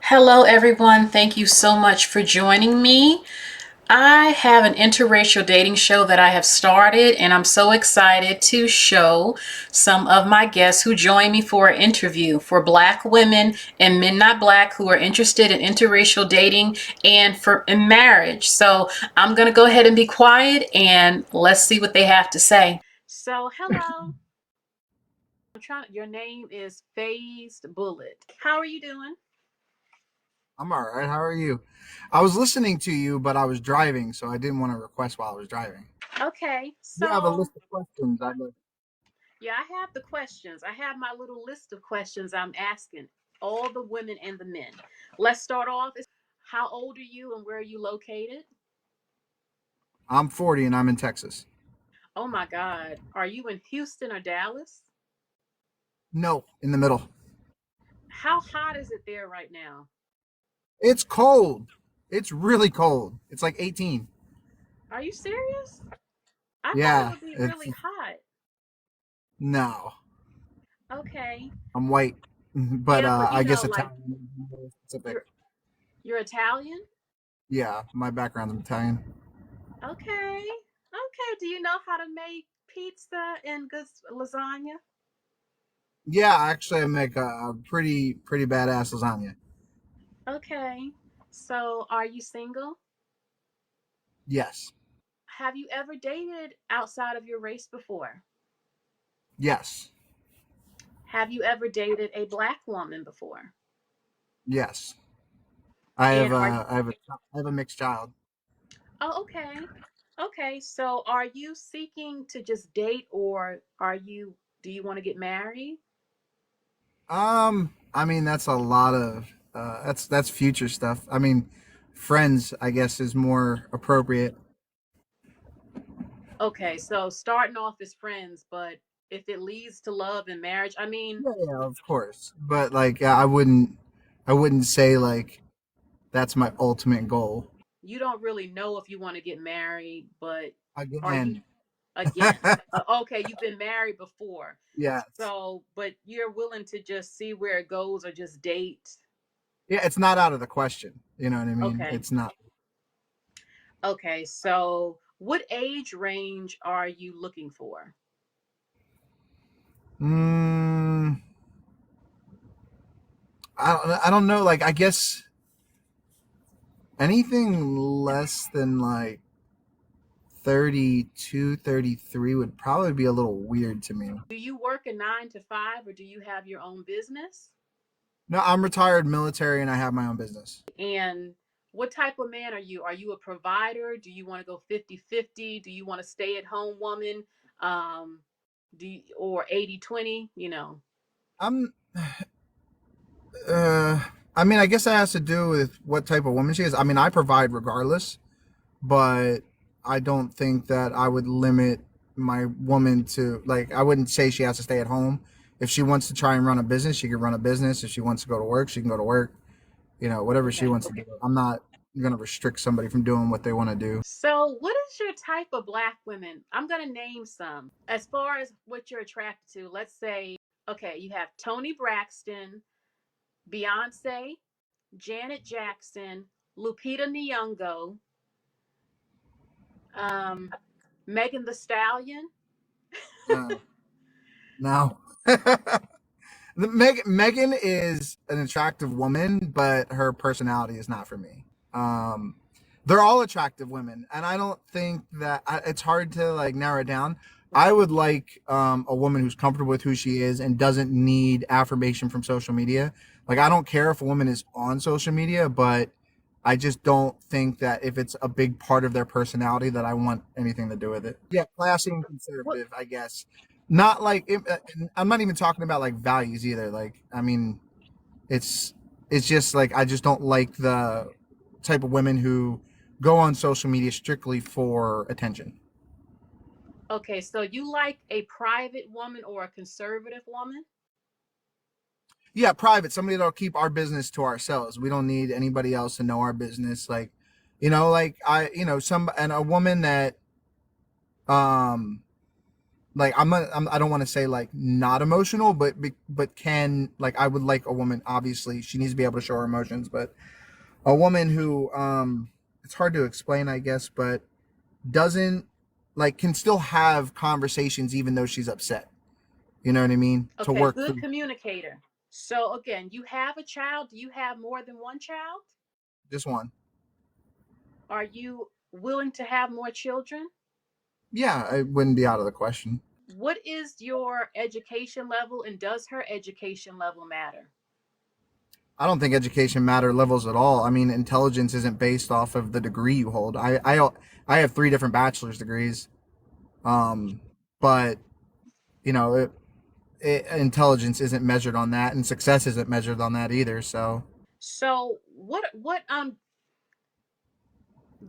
Hello, everyone. Thank you so much for joining me. I have an interracial dating show that I have started, and I'm so excited to show some of my guests who join me for an interview for Black women and men not Black who are interested in interracial dating and for in marriage. So I'm going to go ahead and be quiet and let's see what they have to say. So, hello. Your name is Phased Bullet. How are you doing? I'm all right. How are you? I was listening to you, but I was driving, so I didn't want to request while I was driving. Okay, You have a so list of questions. I would. yeah, I have the questions. I have my little list of questions I'm asking all the women and the men. Let's start off. How old are you and where are you located? I'm 40 and I'm in Texas. Oh my God. Are you in Houston or Dallas? No, in the middle. How hot is it there right now? It's cold. It's really cold. It's like 18. Are you serious? I thought it Yeah, would be it's really hot. no. Okay. I'm white, but Yeah, but I guess Italian is more specific. you're you're Italian? Yeah, my background's Italian. Okay. Okay. Do you know how to make pizza and good lasagna? Yeah, actually, I make a pretty badass lasagna. Okay. So, are you single? Yes, Have you ever dated outside of your race before? yes, Have you ever dated a black woman before? yes. I have And a I have a mixed child. oh, okay. Okay. So, are you seeking to just date or do you want to get married? I mean that's a lot of that's future stuff. I mean, friends, I guess, is more appropriate. Okay. So, starting off as friends, but if it leads to love and marriage, I mean, Yeah, yeah, of course. But like, I wouldn't say like that's my ultimate goal. you don't really know if you want to get married, but are you Again, again? Okay, you've been married before. yes, So, but you're willing to just see where it goes or just date. yeah, it's not out of the question. You know what I mean? Okay. It's not. Okay. So, what age range are you looking for? Mm, I don't know. Like, I guess anything less than like 32, 33 would probably be a little weird to me. Do you work a 9 to 5 or do you have your own business? No, I'm retired military and I have my own business. And what type of man are you? Are you a provider? Do you want to go 50-50? Do you want to stay at home woman? Um, or 80-20? I'm uh I mean, I guess that has to do with what type of woman she is. I mean, I provide regardless, but I don't think that I would limit my woman to like I wouldn't say she has to stay at home. If she wants to try and run a business, she can run a business. If she wants to go to work, she can go to work. You know, whatever she Okay. wants to do. I'm not gonna restrict somebody from doing what they want to do. So, what is your type of black women? I'm going to name some. As far as what you're attracted to, let's say, okay, you have Tony Braxton, Beyonce, Janet Jackson, Lupita Nyong'o, um, Megan the Stallion. Uh, no. Megan is an attractive woman, but her personality is not for me. Um, they're all attractive women, and I don't think that it's hard to like narrow it down. I would like a woman who's comfortable with who she is and doesn't need affirmation from social media. Like I don't care if a woman is on social media, but I just don't think that if it's a big part of their personality that I want anything to do with it. Yeah, classy and What? conservative, I guess. Not like I'm not even talking about like values either. Like I mean, it's it's just like I just don't like the type of women who go on social media strictly for attention. Okay, so you like a private woman or a conservative woman? Yeah, private, somebody that'll keep our business to ourselves. We don't need anybody else to know our business. Like, like some and a woman that um like I don't want to say like not emotional, but can, like, I would like a woman, obviously she needs to be able to show her emotions, but a woman who it's hard to explain, I guess, but doesn't, like, can still have conversations even though she's upset. You know what I mean? To Okay, work good through. communicator. So again, you have a child. Do you have more than one child? Just one. Are you willing to have more children? Yeah, it wouldn't be out of the question. What is your education level, and does her education level matter? I don't think education matter levels at all. I mean, intelligence isn't based off of the degree you hold. I have three different bachelor's degrees. Um, but you know, intelligence isn't measured on that, and success isn't measured on that either. So So what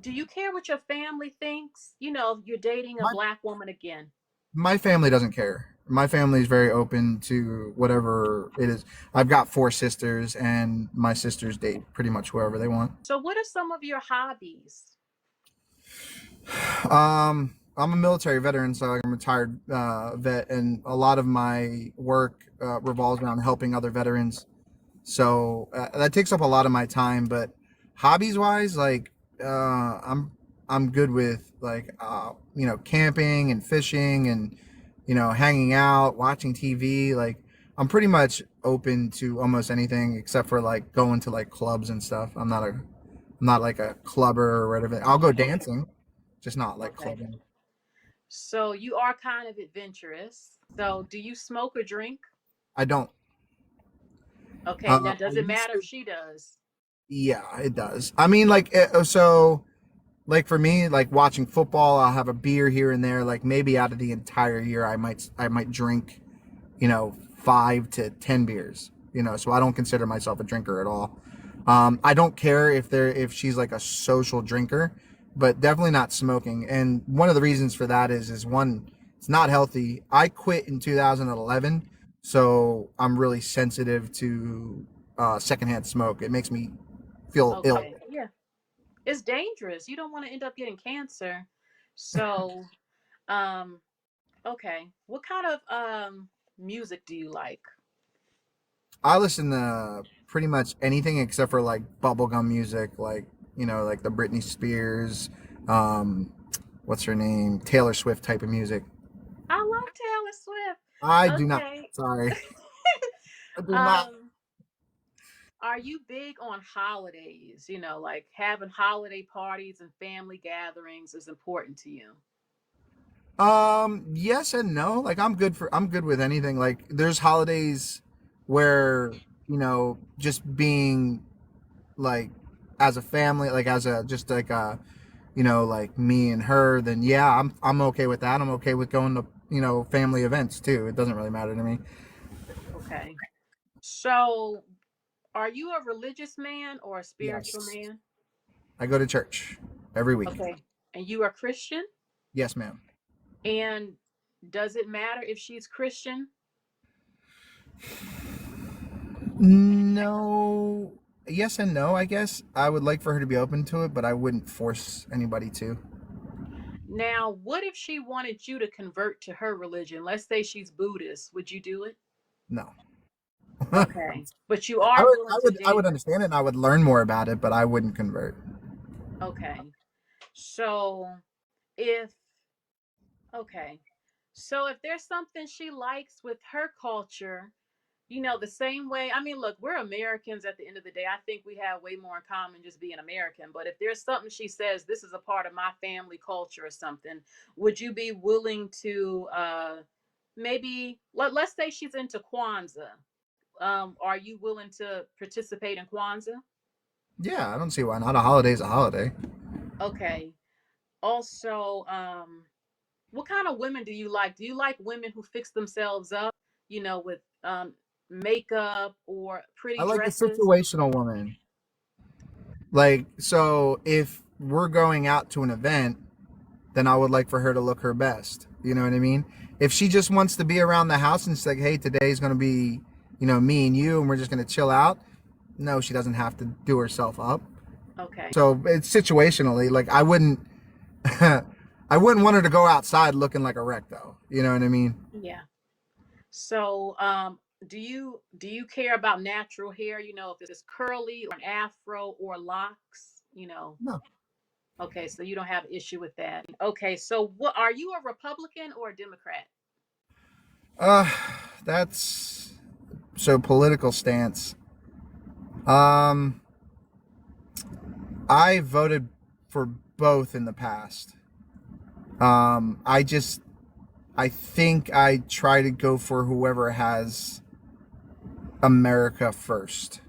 do you care what your family thinks? You're dating a my black woman again. my family doesn't care. My family is very open to whatever it is. I've got four sisters, and my sisters date pretty much whoever they want. So what are some of your hobbies? I'm a military veteran, so I'm a retired vet, and a lot of my work revolves around helping other veterans. So that takes up a lot of my time. But hobbies wise, like, I'm good with, like, camping and fishing, and hanging out, watching TV. Like, I'm pretty much open to almost anything except for like going to like clubs and stuff. I'm not like a clubber or whatever. I'll go Okay. dancing, just not like Okay. clubbing. So you are kind of adventurous. So do you smoke or drink? I don't. Okay. Now, I does it used matter if to. she does? Yeah, it does. I mean, like, so, like, for me, like, watching football, I'll have a beer here and there. Like, maybe out of the entire year, I might drink, 5 to 10 beers. So I don't consider myself a drinker at all. I don't care if she's like a social drinker, but definitely not smoking. And one of the reasons for that is one, it's not healthy. I quit in 2011, so I'm really sensitive to secondhand smoke. It makes me feel ill. Okay. Yeah. It's dangerous. You don't want to end up getting cancer. So, um, okay. What kind of music do you like? I listen to pretty much anything except for like bubblegum music, like, like the Britney Spears, um, what's her name, Taylor Swift type of music. I love Taylor I Swift. do not. Okay. Sorry, I do not. um, are you big on holidays? Like having holiday parties and family gatherings is important to you. Yes and no. Like, I'm good with anything. Like, there's holidays where, just being, like, as a family, like, as a just like like me and her, then yeah, I'm okay with that. I'm okay with going to, family events too. It doesn't really matter to me. Okay. So, are you a religious man or a spiritual Yes. man? I go to church every week. Okay. And you are Christian? Yes, ma'am. And does it matter if she's Christian? No. Yes and no, I guess. I would like for her to be open to it, but I wouldn't force anybody to. Now, what if she wanted you to convert to her religion? Let's say she's Buddhist. Would you do it? No. I Okay. But you would are willing I to would I date would her. understand it, and I would learn more about it, but I wouldn't convert. Okay. So, if, okay. So, if there's something she likes with her culture, the same way, I mean, look, we're Americans at the end of the day. I think we have way more in common just being American. But if there's something she says, this is a part of my family culture or something, would you be willing to maybe, let's say she's into Kwanzaa? Are you willing to participate in Kwanzaa? Yeah, I don't see why not. A holiday's a holiday. Okay. Also, what kind of women do you like? Do you like women who fix themselves up, with makeup or pretty I like a dresses? situational woman. Like, so if we're going out to an event, then I would like for her to look her best. You know what I mean? If she just wants to be around the house and she's like, hey, today's going to be, me and you, and we're just going to chill out, no, she doesn't have to do herself up. Okay. So it's situationally. Like, I wouldn't, I wouldn't want her to go outside looking like a wreck, though. You know what I mean? Yeah. So, do you care about natural hair? If it's curly or an afro or locks? No. Okay, so you don't have issue with that. Okay, so what are you, a Republican or a Democrat? Uh, that's so political stance. Um, I voted for both in the past. I just I think I try to go for whoever has America first.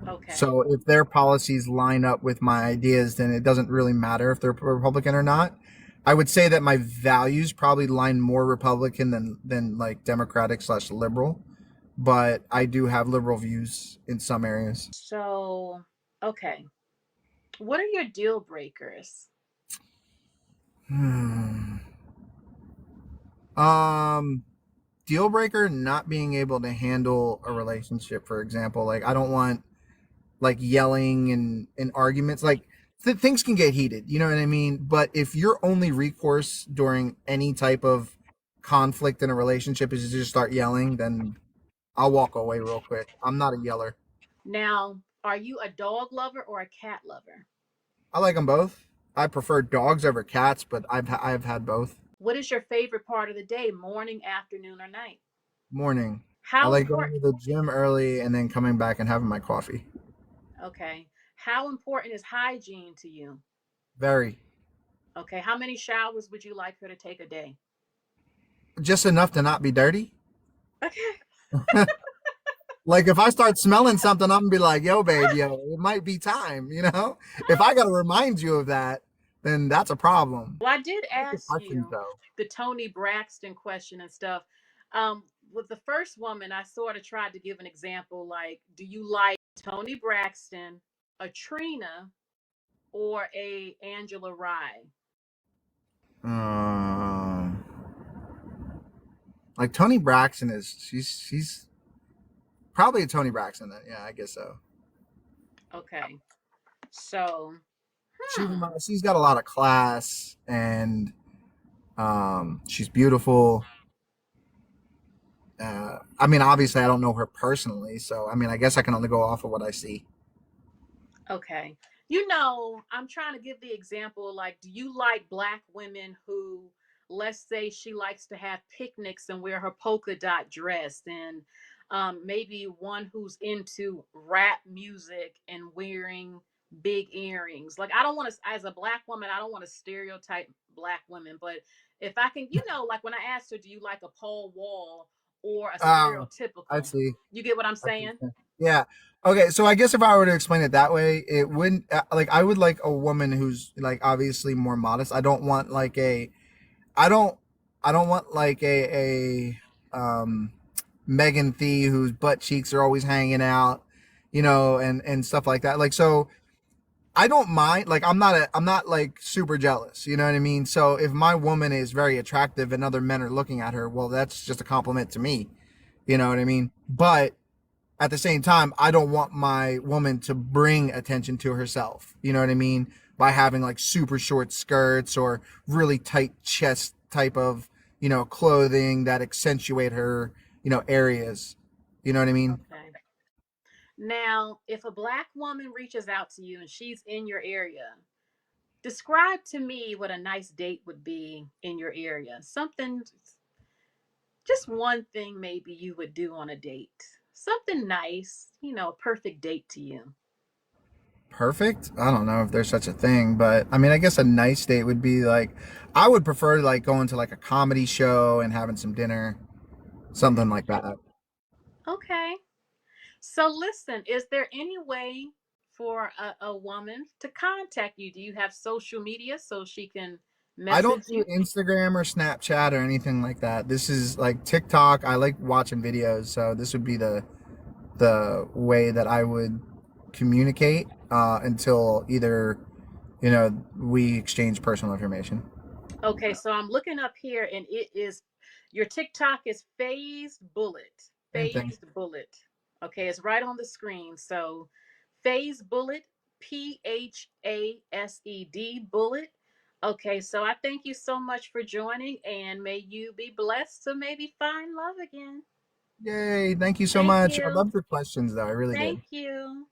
Okay. So if their policies line up with my ideas, then it doesn't really matter if they're Republican or not. I would say that my values probably line more Republican than like Democratic slash liberal, but I do have liberal views in some areas. So, okay. What are your deal breakers? Hmm. Um, Deal breaker: not being able to handle a relationship. For example, like I don't want like yelling and arguments. Like things can get heated, you know what I mean? But if your only recourse during any type of conflict in a relationship is to just start yelling, then I'll walk away real quick. I'm not a yeller. Now, are you a dog lover or a cat lover? I like them both. I prefer dogs over cats, but I've had both. What is your favorite part of the day, morning, afternoon, or night? Morning. I How like going important? to the gym early and then coming back and having my coffee. Okay. How important is hygiene to you? Very. Okay. How many showers would you like her to take a day? Just enough to not be dirty. Okay. Like if I start smelling something, I'm gonna be like, "Yo, babe, yo, it might be time." If I gotta remind you of that, then that's a problem. Well, I did I like the ask questions you though. the Tony Braxton question and stuff. With the first woman, I sort of tried to give an example like, do you like Tony Braxton, a Trina, or a Angela Rye? Um, like Tony Braxton is she's probably a Tony Braxton. Then yeah, I guess so. Okay. So, She's hmm. she's got a lot of class and she's beautiful. I mean, obviously, I don't know her personally, so I mean, I guess I can only go off of what I see. Okay. I'm trying to give the example like, do you like black women who, let's say, she likes to have picnics and wear her polka dot dress, and maybe one who's into rap music and wearing big earrings? Like, I don't want to, as a black woman, I don't want to stereotype black women, but if I can, like when I asked her, do you like a Paul Wall or a I stereotypical? see. You get what I'm I see. saying? Yeah. Okay. So I guess if I were to explain it that way, it wouldn't like I would like a woman who's like obviously more modest. I don't want like a I don't I don't want like a Megan Thee whose butt cheeks are always hanging out, and stuff like that. Like so I don't mind. Like I'm not like super jealous. You know what I mean? So if my woman is very attractive and other men are looking at her, well, that's just a compliment to me. You know what I mean? But at the same time, I don't want my woman to bring attention to herself. You know what I mean? By having like super short skirts or really tight chest type of, clothing that accentuate her, areas. You know what I mean? Okay. Now, if a black woman reaches out to you and she's in your area, describe to me what a nice date would be in your area. Something, just one thing maybe you would do on a date. Something nice, a perfect date to you. Perfect. I don't know if there's such a thing, but I mean, I guess a nice date would be like, I would prefer like going to like a comedy show and having some dinner, something like that. Okay. So, listen, is there any way for a woman to contact you? Do you have social media so she can I don't message do you? Instagram or Snapchat or anything like that. This is like TikTok. I like watching videos, so this would be the way that I would communicate until either we exchange personal information. Okay, so I'm looking up here and it is your TikTok is phased bullet. Same thing. Phased bullet. Okay, it's right on the screen. So phased bullet, PHASED bullet. Okay, so I thank you so much for joining, and may you be blessed to maybe find love again. Yay! Thank you so Thank much. I you. loved your questions, though. I really did. Thank you.